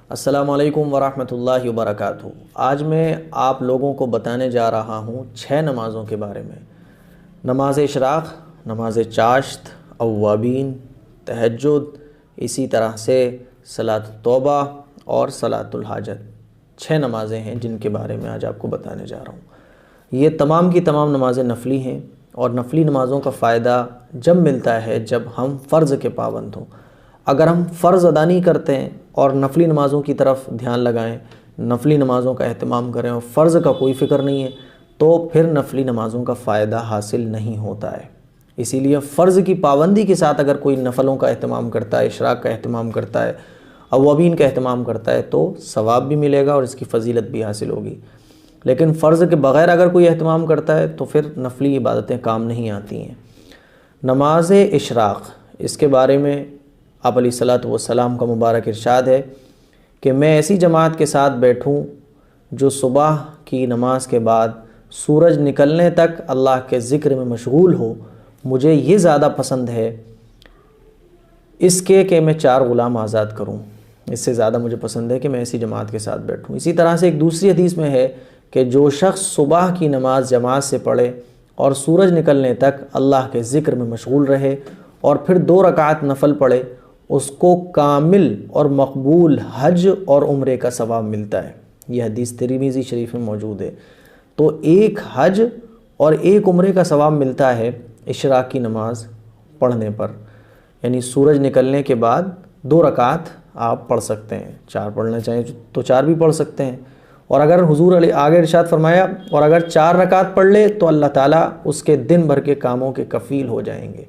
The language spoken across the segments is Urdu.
السلام علیکم ورحمۃ اللہ وبرکاتہ۔ آج میں آپ لوگوں کو بتانے جا رہا ہوں 6 نمازوں کے بارے میں۔ نماز اشراق، نماز چاشت، اوابین، تہجد، اسی طرح سے صلاۃ التوبہ اور صلاۃ الحاجت۔ 6 نمازیں ہیں جن کے بارے میں آج آپ کو بتانے جا رہا ہوں۔ یہ تمام کی تمام نمازیں نفلی ہیں، اور نفلی نمازوں کا فائدہ جب ملتا ہے جب ہم فرض کے پابند ہوں۔ اگر ہم فرض ادا نہیں کرتے ہیں اور نفلی نمازوں کی طرف دھیان لگائیں، نفلی نمازوں کا اہتمام کریں اور فرض کا کوئی فکر نہیں ہے، تو پھر نفلی نمازوں کا فائدہ حاصل نہیں ہوتا ہے۔ اسی لیے فرض کی پابندی کے ساتھ اگر کوئی نفلوں کا اہتمام کرتا ہے، اشراق کا اہتمام کرتا ہے، اوابین کا اہتمام کرتا ہے، تو ثواب بھی ملے گا اور اس کی فضیلت بھی حاصل ہوگی۔ لیکن فرض کے بغیر اگر کوئی اہتمام کرتا ہے تو پھر نفلی عبادتیں کام نہیں آتی ہیں۔ نماز اشراق، اس کے بارے میں آپ علیہ الصلاۃ والسلام کا مبارک ارشاد ہے کہ میں ایسی جماعت کے ساتھ بیٹھوں جو صبح کی نماز کے بعد سورج نکلنے تک اللہ کے ذکر میں مشغول ہو، مجھے یہ زیادہ پسند ہے اس کے کہ میں 4 غلام آزاد کروں۔ اس سے زیادہ مجھے پسند ہے کہ میں ایسی جماعت کے ساتھ بیٹھوں۔ اسی طرح سے ایک دوسری حدیث میں ہے کہ جو شخص صبح کی نماز جماعت سے پڑھے اور سورج نکلنے تک اللہ کے ذکر میں مشغول رہے اور پھر 2 رکعت نفل پڑھے، اس کو کامل اور مقبول حج اور عمرے کا ثواب ملتا ہے۔ یہ حدیث ترمذی شریف میں موجود ہے۔ تو ایک حج اور ایک عمرے کا ثواب ملتا ہے اشراق کی نماز پڑھنے پر، یعنی سورج نکلنے کے بعد 2 رکعت آپ پڑھ سکتے ہیں۔ 4 پڑھنا چاہیں تو 4 بھی پڑھ سکتے ہیں، اور اگر حضور علیہ آگے ارشاد فرمایا اور اگر 4 رکعت پڑھ لے تو اللہ تعالیٰ اس کے دن بھر کے کاموں کے کفیل ہو جائیں گے۔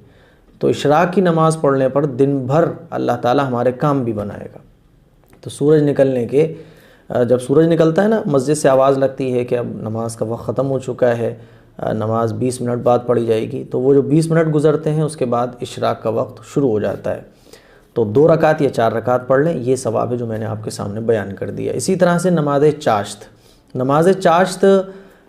تو اشراق کی نماز پڑھنے پر دن بھر اللہ تعالیٰ ہمارے کام بھی بنائے گا۔ تو سورج نکلنے کے جب سورج نکلتا ہے نا، مسجد سے آواز لگتی ہے کہ اب نماز کا وقت ختم ہو چکا ہے، نماز 20 منٹ بعد پڑھی جائے گی، تو وہ جو 20 منٹ گزرتے ہیں اس کے بعد اشراق کا وقت شروع ہو جاتا ہے۔ تو 2 رکعت یا 4 رکعت پڑھ لیں، یہ ثواب ہے جو میں نے آپ کے سامنے بیان کر دیا۔ اسی طرح سے نماز چاشت، نماز چاشت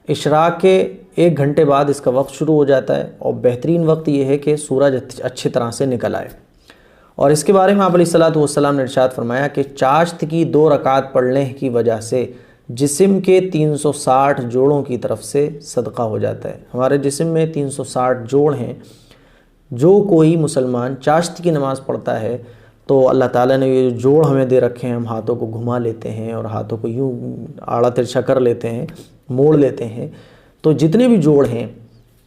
اشراق کے 1 گھنٹے بعد اس کا وقت شروع ہو جاتا ہے، اور بہترین وقت یہ ہے کہ سورج اچھی طرح سے نکل آئے۔ اور اس کے بارے میں آپ علیہ الصلاۃ والسلام نے ارشاد فرمایا کہ چاشت کی 2 رکعت پڑھنے کی وجہ سے جسم کے 360 جوڑوں کی طرف سے صدقہ ہو جاتا ہے۔ ہمارے جسم میں 360 جوڑ ہیں۔ جو کوئی مسلمان چاشت کی نماز پڑھتا ہے تو اللہ تعالیٰ نے یہ جوڑ ہمیں دے رکھے ہیں، ہم ہاتھوں کو گھما لیتے ہیں اور ہاتھوں کو یوں آڑا ترچھا کر لیتے ہیں، موڑ لیتے ہیں، تو جتنے بھی جوڑ ہیں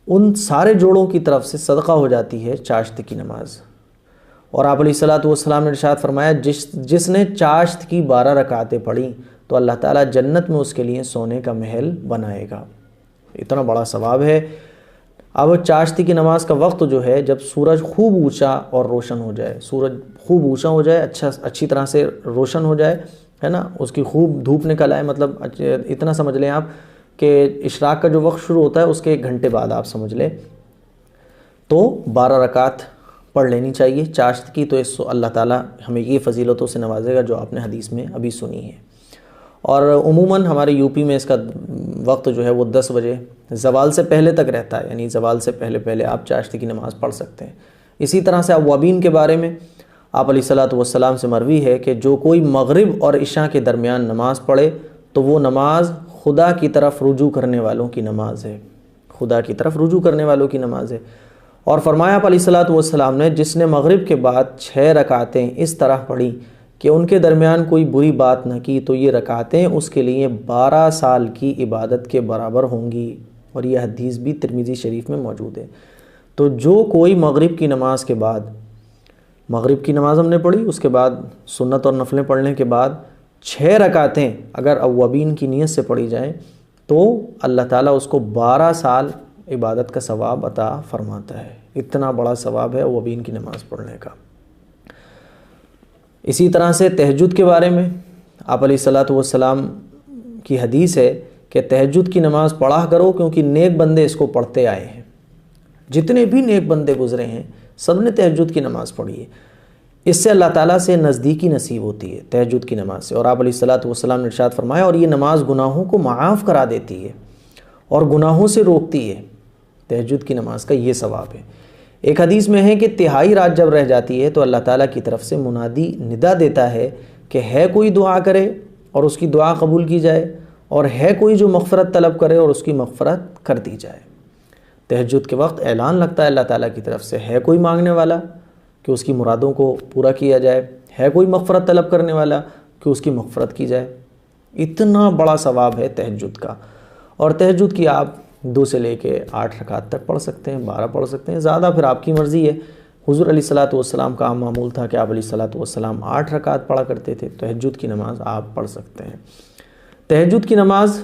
ان سارے جوڑوں کی طرف سے صدقہ ہو جاتی ہے چاشت کی نماز۔ اور آپ علیہ الصلاۃ والسلام نے ارشاد فرمایا جس نے چاشت کی 12 رکعتیں پڑھی تو اللہ تعالیٰ جنت میں اس کے لیے سونے کا محل بنائے گا۔ اتنا بڑا ثواب ہے۔ اب چاشت کی نماز کا وقت جو ہے جب سورج خوب اونچا اور روشن ہو جائے، سورج خوب اونچا ہو جائے، اچھی طرح سے روشن ہو جائے، ہے نا، اس کی خوب دھوپ نکل آئے، مطلب اتنا سمجھ لیں آپ کہ اشراق کا جو وقت شروع ہوتا ہے اس کے 1 گھنٹے بعد آپ سمجھ لیں، تو 12 رکعت پڑھ لینی چاہیے چاشت کی۔ تو اس اللہ تعالیٰ ہمیں یہ فضیلتوں سے نوازے گا جو آپ نے حدیث میں ابھی سنی ہے۔ اور عموماً ہمارے یوپی میں اس کا وقت جو ہے وہ 10 بجے زوال سے پہلے تک رہتا ہے، یعنی زوال سے پہلے آپ چاشت کی نماز پڑھ سکتے ہیں۔ اسی طرح سے اوابین کے بارے میں آپ علیہ الصلاۃ والسلام سے مروی ہے کہ جو کوئی مغرب اور عشاء کے درمیان نماز پڑھے تو وہ نماز خدا کی طرف رجوع کرنے والوں کی نماز ہے، خدا کی طرف رجوع کرنے والوں کی نماز ہے۔ اور فرمایا آپ علیہ الصلاۃ والسلام نے جس نے مغرب کے بعد 6 رکعتیں اس طرح پڑھی کہ ان کے درمیان کوئی بری بات نہ کی تو یہ رکعتیں اس کے لیے 12 سال کی عبادت کے برابر ہوں گی، اور یہ حدیث بھی ترمذی شریف میں موجود ہے۔ تو جو کوئی مغرب کی نماز کے بعد، مغرب کی نماز ہم نے پڑھی، اس کے بعد سنت اور نفلیں پڑھنے کے بعد 6 رکعتیں اگر اوابین کی نیت سے پڑھی جائیں تو اللہ تعالیٰ اس کو 12 سال عبادت کا ثواب عطا فرماتا ہے۔ اتنا بڑا ثواب ہے اوابین کی نماز پڑھنے کا۔ اسی طرح سے تہجد کے بارے میں آپ علیہ الصلاۃ والسلام کی حدیث ہے کہ تہجد کی نماز پڑھا کرو کیونکہ نیک بندے اس کو پڑھتے آئے ہیں۔ جتنے بھی نیک بندے گزرے ہیں سب نے تہجد کی نماز پڑھی ہے۔ اس سے اللہ تعالیٰ سے نزدیکی نصیب ہوتی ہے تہجد کی نماز سے۔ اور آپ علیہ الصلاۃ والسلام نے ارشاد فرمایا اور یہ نماز گناہوں کو معاف کرا دیتی ہے اور گناہوں سے روکتی ہے۔ تہجد کی نماز کا یہ ثواب ہے۔ ایک حدیث میں ہے کہ تہائی رات جب رہ جاتی ہے تو اللہ تعالیٰ کی طرف سے منادی ندا دیتا ہے کہ ہے کوئی دعا کرے اور اس کی دعا قبول کی جائے، اور ہے کوئی جو مغفرت طلب کرے اور اس کی مغفرت کر دی جائے۔ تہجد کے وقت اعلان لگتا ہے اللہ تعالیٰ کی طرف سے، ہے کوئی مانگنے والا کہ اس کی مرادوں کو پورا کیا جائے، ہے کوئی مغفرت طلب کرنے والا کہ اس کی مغفرت کی جائے۔ اتنا بڑا ثواب ہے تہجد کا، اور تہجد کی آپ 2 سے لے کے 8 رکعت تک پڑھ سکتے ہیں، 12 پڑھ سکتے ہیں، زیادہ پھر آپ کی مرضی ہے۔ حضور علیہ الصلاۃ والسلام کا عام معمول تھا کہ آپ علیہ الصلاۃ والسلام 8 رکعت پڑھا کرتے تھے۔ تہجد کی نماز آپ پڑھ سکتے ہیں۔ تہجد کی نماز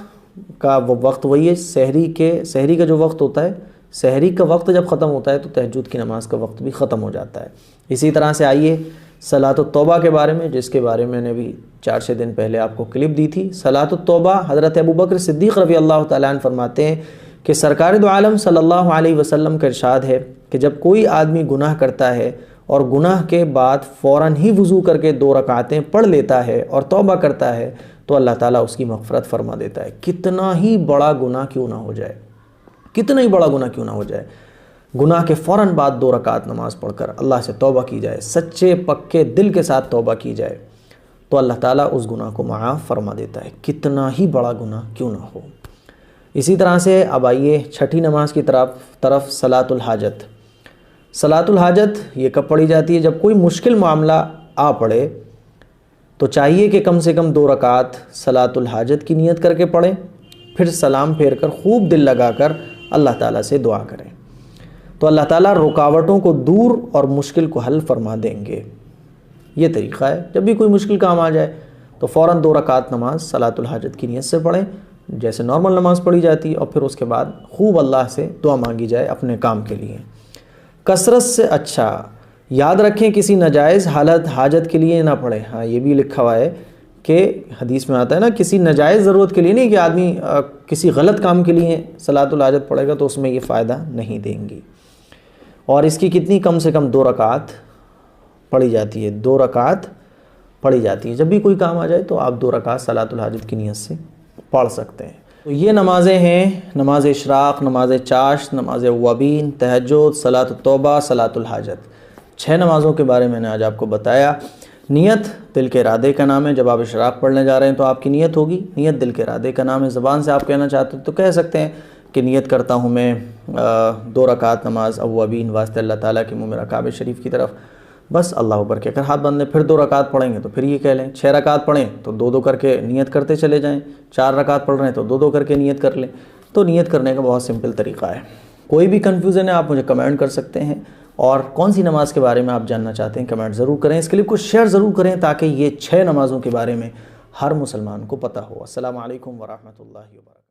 کا وہ وقت وہی ہے، سحری کا جو وقت ہوتا ہے، سحری کا وقت جب ختم ہوتا ہے تو تہجد کی نماز کا وقت بھی ختم ہو جاتا ہے۔ اسی طرح سے آئیے صلاۃ التوبہ کے بارے میں، جس کے بارے میں نے بھی 4-6 دن پہلے آپ کو کلپ دی تھی۔ صلاۃ التوبہ، حضرت ابوبکر صدیق رضی اللہ تعالیٰ عنہ فرماتے ہیں کہ سرکار دو عالم صلی اللہ علیہ وسلم کا ارشاد ہے کہ جب کوئی آدمی گناہ کرتا ہے اور گناہ کے بعد فوراً ہی وضو کر کے 2 رکعتیں پڑھ لیتا ہے اور توبہ کرتا ہے تو اللہ تعالیٰ اس کی مغفرت فرما دیتا ہے، کتنا ہی بڑا گناہ کیوں نہ ہو جائے، کتنا ہی بڑا گناہ کیوں نہ ہو جائے۔ گناہ کے فوراً بعد 2 رکعت نماز پڑھ کر اللہ سے توبہ کی جائے، سچے پکے دل کے ساتھ توبہ کی جائے، تو اللہ تعالیٰ اس گناہ کو معاف فرما دیتا ہے، کتنا ہی بڑا گناہ کیوں نہ ہو۔ اسی طرح سے اب آئیے چھٹی نماز کی طرف صلاۃ الحاجت۔ صلاۃ الحاجت یہ کب پڑھی جاتی ہے؟ جب کوئی مشکل معاملہ آ پڑے تو چاہیے کہ کم سے کم 2 رکعت صلاۃ الحاجت کی نیت کر کے پڑھیں، پھر سلام پھیر کر خوب دل لگا کر اللہ تعالیٰ سے دعا کریں، تو اللہ تعالیٰ رکاوٹوں کو دور اور مشکل کو حل فرما دیں گے۔ یہ طریقہ ہے، جب بھی کوئی مشکل کام آ جائے تو فوراً 2 رکعت نماز صلاۃ الحاجت کی نیت سے پڑھیں، جیسے نارمل نماز پڑھی جاتی، اور پھر اس کے بعد خوب اللہ سے دعا مانگی جائے اپنے کام کے لیے۔ کثرت سے اچھا، یاد رکھیں کسی ناجائز حاجت کے لیے نہ پڑھیں۔ ہاں یہ بھی لکھا ہوا ہے کہ حدیث میں آتا ہے نا، کسی ناجائز ضرورت کے لیے نہیں، کہ آدمی کسی غلط کام کے لیے صلاۃ الحاجت پڑھے گا تو اس میں یہ فائدہ نہیں دیں گی۔ اور اس کی کتنی کم سے کم 2 رکعت پڑھی جاتی ہے، 2 رکعت پڑھی جاتی ہے۔ جب بھی کوئی کام آ جائے تو آپ 2 رکعت صلاۃ الحاجت کی نیت سے پڑھ سکتے ہیں۔ تو یہ نمازیں ہیں، نماز اشراق، نماز چاشت، نماز اوابین، تہجد، صلاۃ التوبہ، صلاۃ الحاجت۔ 6 نمازوں کے بارے میں نے آج آپ کو بتایا۔ نیت دل کے ارادے کا نام ہے۔ جب آپ اشراق پڑھنے جا رہے ہیں تو آپ کی نیت ہوگی، نیت دل کے ارادے کا نام ہے۔ زبان سے آپ کہنا چاہتے ہیں تو کہہ سکتے ہیں کہ نیت کرتا ہوں میں 2 رکعت نماز اوابین واسطے اللہ تعالیٰ کے منہ میرا کعبہ شریف کی طرف، بس اللہ اکبر کہہ کر ہاتھ باندھ لیں۔ پھر 2 رکعت پڑھیں گے تو پھر یہ کہہ لیں۔ 6 رکعت پڑھیں تو 2 کر کے نیت کرتے چلے جائیں۔ 4 رکعت پڑھ رہے ہیں تو 2 کر کے نیت کر لیں۔ تو نیت کرنے کا بہت سمپل طریقہ ہے۔ کوئی بھی کنفیوژن ہے آپ مجھے کمنٹ کر سکتے ہیں، اور کون سی نماز کے بارے میں آپ جاننا چاہتے ہیں کمنٹ ضرور کریں۔ اس کلپ کو شیئر ضرور کریں تاکہ یہ 6 نمازوں کے بارے میں ہر مسلمان کو پتہ ہو۔ السلام علیکم ورحمۃ اللہ وبرکاتہ۔